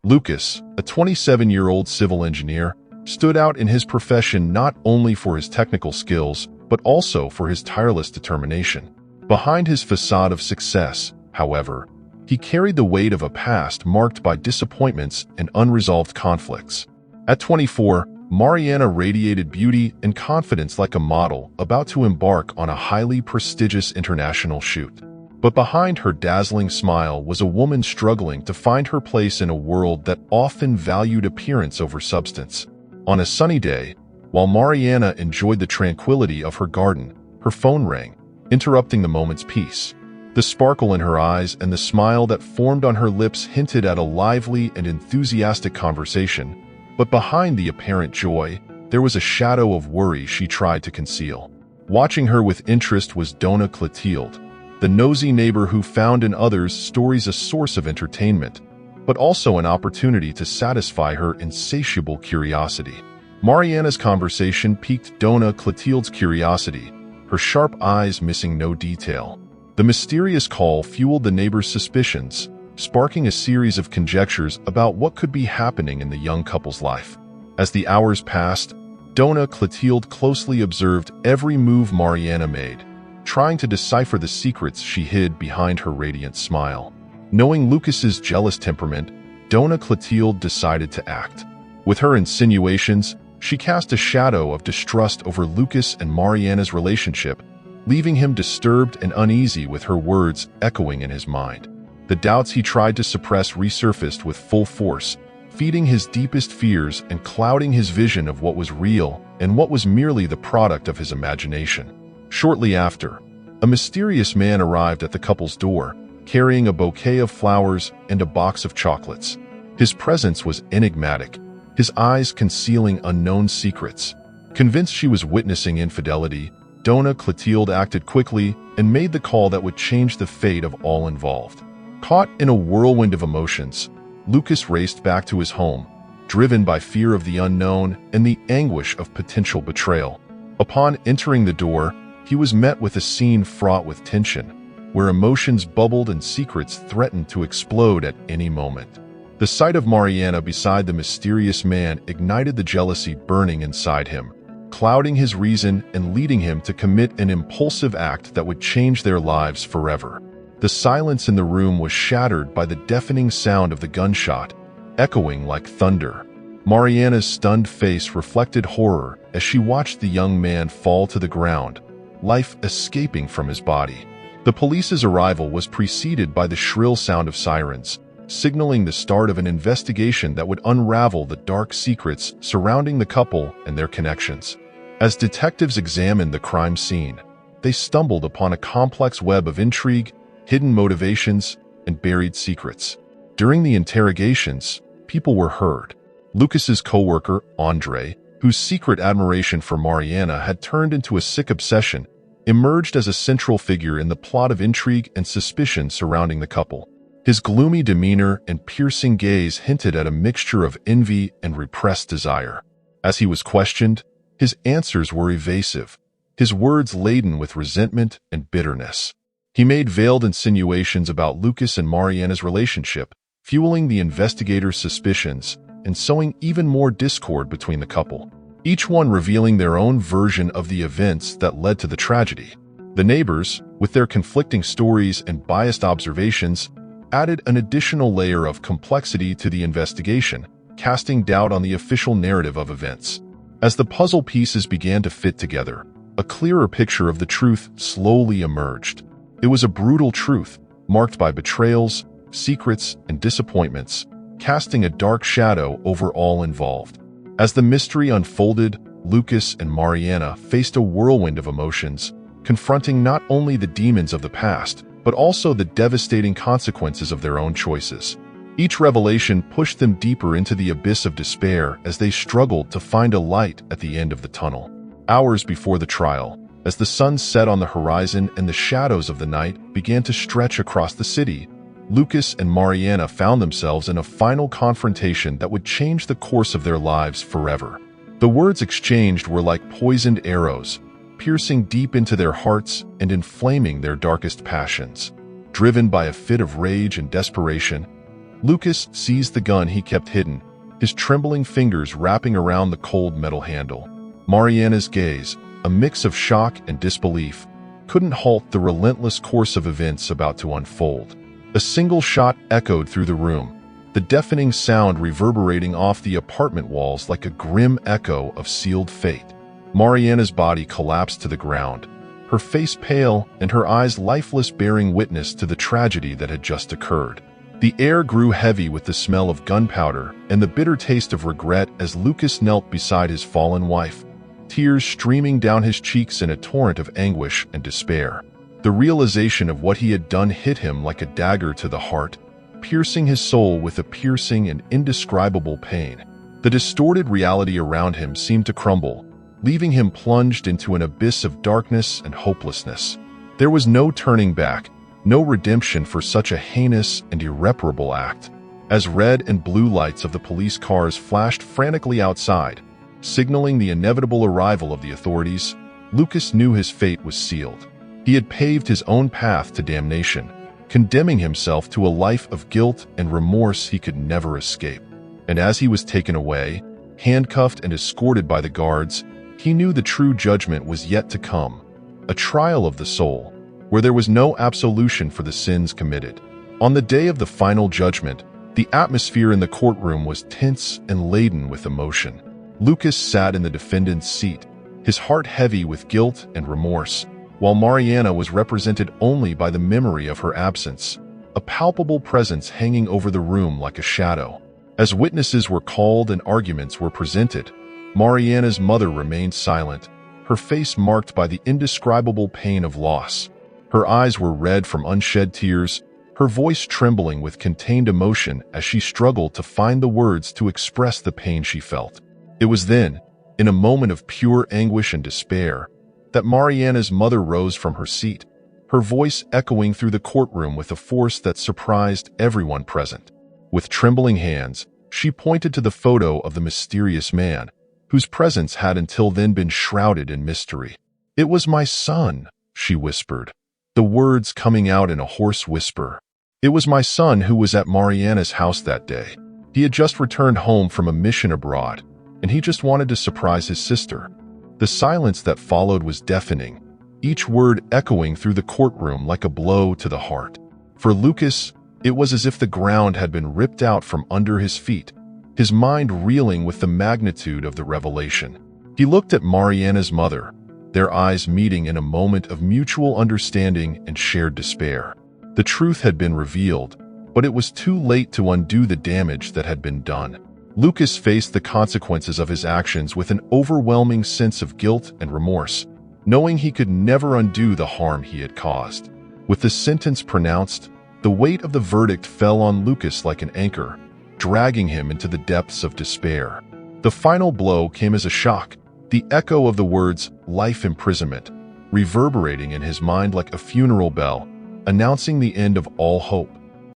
Lucas, a 27-year-old civil engineer, stood out in his profession not only for his technical skills, but also for his tireless determination. Behind his facade of success, however, he carried the weight of a past marked by disappointments and unresolved conflicts. At 24, Mariana radiated beauty and confidence like a model about to embark on a highly prestigious international shoot. But behind her dazzling smile was a woman struggling to find her place in a world that often valued appearance over substance. On a sunny day, while Mariana enjoyed the tranquility of her garden, her phone rang, interrupting the moment's peace. The sparkle in her eyes and the smile that formed on her lips hinted at a lively and enthusiastic conversation, but behind the apparent joy, there was a shadow of worry she tried to conceal. Watching her with interest was Dona Clotilde, the nosy neighbor who found in others' stories a source of entertainment, but also an opportunity to satisfy her insatiable curiosity. Mariana's conversation piqued Dona Clotilde's curiosity, her sharp eyes missing no detail. The mysterious call fueled the neighbor's suspicions, sparking a series of conjectures about what could be happening in the young couple's life. As the hours passed, Dona Clotilde closely observed every move Mariana made, trying to decipher the secrets she hid behind her radiant smile. Knowing Lucas's jealous temperament, Dona Clotilde decided to act. With her insinuations, she cast a shadow of distrust over Lucas and Mariana's relationship, leaving him disturbed and uneasy with her words echoing in his mind. The doubts he tried to suppress resurfaced with full force, feeding his deepest fears and clouding his vision of what was real and what was merely the product of his imagination. Shortly after, a mysterious man arrived at the couple's door, carrying a bouquet of flowers and a box of chocolates. His presence was enigmatic, his eyes concealing unknown secrets. Convinced she was witnessing infidelity, Dona Clotilde acted quickly and made the call that would change the fate of all involved. Caught in a whirlwind of emotions, Lucas raced back to his home, driven by fear of the unknown and the anguish of potential betrayal. Upon entering the door, he was met with a scene fraught with tension, where emotions bubbled and secrets threatened to explode at any moment. The sight of Mariana beside the mysterious man ignited the jealousy burning inside him, clouding his reason and leading him to commit an impulsive act that would change their lives forever. The silence in the room was shattered by the deafening sound of the gunshot, echoing like thunder. Mariana's stunned face reflected horror as she watched the young man fall to the ground, life escaping from his body. The police's arrival was preceded by the shrill sound of sirens, signaling the start of an investigation that would unravel the dark secrets surrounding the couple and their connections. As detectives examined the crime scene, they stumbled upon a complex web of intrigue, hidden motivations, and buried secrets. During the interrogations, people were heard. Lucas's co-worker, Andre, whose secret admiration for Mariana had turned into a sick obsession, emerged as a central figure in the plot of intrigue and suspicion surrounding the couple. His gloomy demeanor and piercing gaze hinted at a mixture of envy and repressed desire. As he was questioned, his answers were evasive, his words laden with resentment and bitterness. He made veiled insinuations about Lucas and Mariana's relationship, fueling the investigators' suspicions and sowing even more discord between the couple, each one revealing their own version of the events that led to the tragedy. The neighbors, with their conflicting stories and biased observations, added an additional layer of complexity to the investigation, casting doubt on the official narrative of events. As the puzzle pieces began to fit together, a clearer picture of the truth slowly emerged. It was a brutal truth, marked by betrayals, secrets, and disappointments, casting a dark shadow over all involved. As the mystery unfolded, Lucas and Mariana faced a whirlwind of emotions, confronting not only the demons of the past, but also the devastating consequences of their own choices. Each revelation pushed them deeper into the abyss of despair as they struggled to find a light at the end of the tunnel. Hours before the trial, as the sun set on the horizon and the shadows of the night began to stretch across the city, Lucas and Mariana found themselves in a final confrontation that would change the course of their lives forever. The words exchanged were like poisoned arrows, piercing deep into their hearts and inflaming their darkest passions. Driven by a fit of rage and desperation, Lucas seized the gun he kept hidden, his trembling fingers wrapping around the cold metal handle. Mariana's gaze, a mix of shock and disbelief, couldn't halt the relentless course of events about to unfold. A single shot echoed through the room, the deafening sound reverberating off the apartment walls like a grim echo of sealed fate. Mariana's body collapsed to the ground, her face pale and her eyes lifeless, bearing witness to the tragedy that had just occurred. The air grew heavy with the smell of gunpowder and the bitter taste of regret as Lucas knelt beside his fallen wife, tears streaming down his cheeks in a torrent of anguish and despair. The realization of what he had done hit him like a dagger to the heart, piercing his soul with a piercing and indescribable pain. The distorted reality around him seemed to crumble, leaving him plunged into an abyss of darkness and hopelessness. There was no turning back, no redemption for such a heinous and irreparable act. As red and blue lights of the police cars flashed frantically outside, signaling the inevitable arrival of the authorities, Lucas knew his fate was sealed. He had paved his own path to damnation, condemning himself to a life of guilt and remorse he could never escape. And as he was taken away, handcuffed and escorted by the guards, he knew the true judgment was yet to come, a trial of the soul, where there was no absolution for the sins committed. On the day of the final judgment, the atmosphere in the courtroom was tense and laden with emotion. Lucas sat in the defendant's seat, his heart heavy with guilt and remorse, while Mariana was represented only by the memory of her absence, a palpable presence hanging over the room like a shadow. As witnesses were called and arguments were presented, Mariana's mother remained silent, her face marked by the indescribable pain of loss. Her eyes were red from unshed tears, her voice trembling with contained emotion as she struggled to find the words to express the pain she felt. It was then, in a moment of pure anguish and despair, that Mariana's mother rose from her seat, her voice echoing through the courtroom with a force that surprised everyone present. With trembling hands, she pointed to the photo of the mysterious man, whose presence had until then been shrouded in mystery. "It was my son," she whispered, the words coming out in a hoarse whisper. "It was my son who was at Mariana's house that day. He had just returned home from a mission abroad, and he just wanted to surprise his sister." The silence that followed was deafening, each word echoing through the courtroom like a blow to the heart. For Lucas, it was as if the ground had been ripped out from under his feet, his mind reeling with the magnitude of the revelation. He looked at Mariana's mother, their eyes meeting in a moment of mutual understanding and shared despair. The truth had been revealed, but it was too late to undo the damage that had been done. Lucas faced the consequences of his actions with an overwhelming sense of guilt and remorse, knowing he could never undo the harm he had caused. With the sentence pronounced, the weight of the verdict fell on Lucas like an anchor, dragging him into the depths of despair. The final blow came as a shock, the echo of the words "life imprisonment" reverberating in his mind like a funeral bell, announcing the end of all hope.